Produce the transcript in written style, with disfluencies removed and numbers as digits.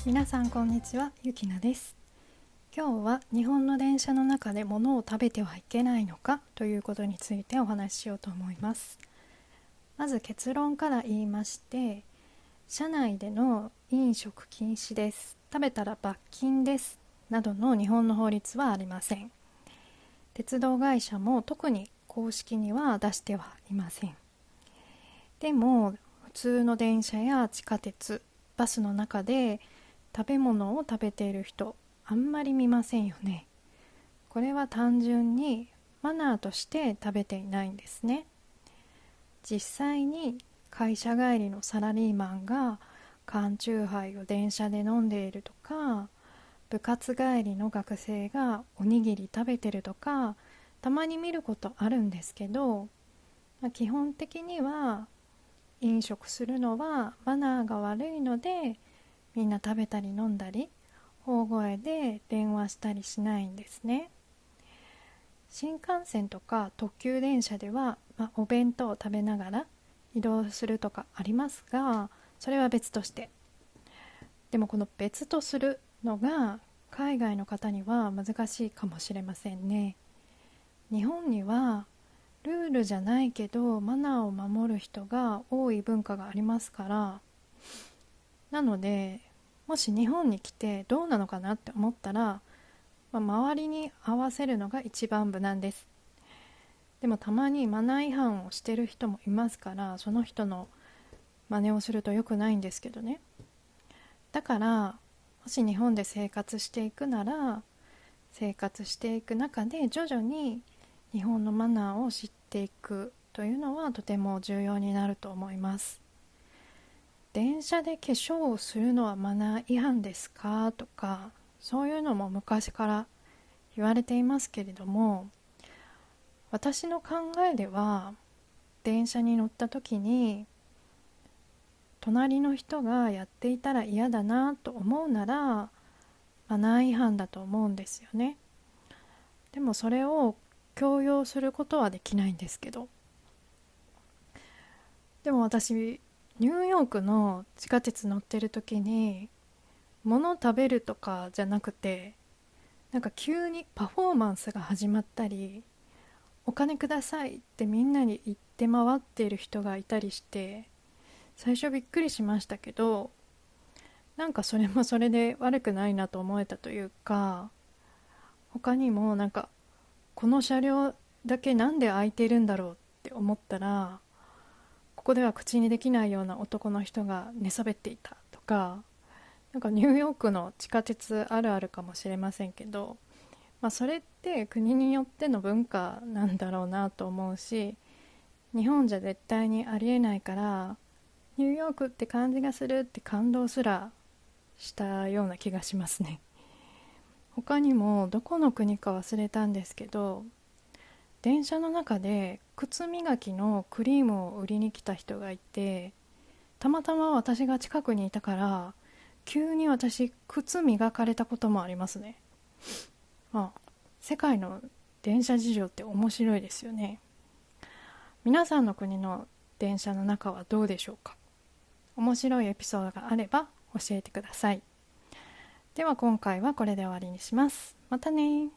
皆さんこんにちは、ゆきなです。今日は日本の電車の中で物を食べてはいけないのかということについてお話ししようと思います。まず結論から言いまして、車内での飲食禁止です、食べたら罰金ですなどの日本の法律はありません。鉄道会社も特に公式には出してはいません。でも普通の電車や地下鉄、バスの中で食べ物を食べている人あんまり見ませんよね。これは単純にマナーとして食べていないんですね。実際に会社帰りのサラリーマンが缶チューハイを電車で飲んでいるとか、部活帰りの学生がおにぎり食べてるとか、たまに見ることあるんですけど、基本的には飲食するのはマナーが悪いので、みんな食べたり飲んだり大声で電話したりしないんですね。新幹線とか特急電車では、お弁当を食べながら移動するとかありますが、それは別として。でもこの別とするのが海外の方には難しいかもしれませんね。日本にはルールじゃないけどマナーを守る人が多い文化がありますから、なのでもし日本に来てどうなのかなって思ったら、周りに合わせるのが一番無難です。でもたまにマナー違反をしてる人もいますから、その人の真似をすると良くないんですけどね。だからもし日本で生活していくなら、生活していく中で徐々に日本のマナーを知っていくというのはとても重要になると思います。電車で化粧をするのはマナー違反ですかとか、そういうのも昔から言われていますけれども、私の考えでは電車に乗った時に隣の人がやっていたら嫌だなと思うならマナー違反だと思うんですよね。でもそれを強要することはできないんですけど、でも私ニューヨークの地下鉄乗ってる時に物食べるとかじゃなくて、なんか急にパフォーマンスが始まったり、お金くださいってみんなに言って回っている人がいたりして、最初びっくりしましたけど、なんかそれもそれで悪くないなと思えたというか、他にもなんかこの車両だけなんで空いてるんだろうって思ったら、ここでは口にできないような男の人が寝そべっていたとか、なんかニューヨークの地下鉄あるあるかもしれませんけど、それって国によっての文化なんだろうなと思うし、日本じゃ絶対にありえないから、ニューヨークって感じがするって感動すらしたような気がしますね。他にもどこの国か忘れたんですけど、電車の中で靴磨きのクリームを売りに来た人がいて、たまたま私が近くにいたから急に私靴磨かれたこともありますね。世界の電車事情って面白いですよね。皆さんの国の電車の中はどうでしょうか。面白いエピソードがあれば教えてください。では今回はこれで終わりにします。またね。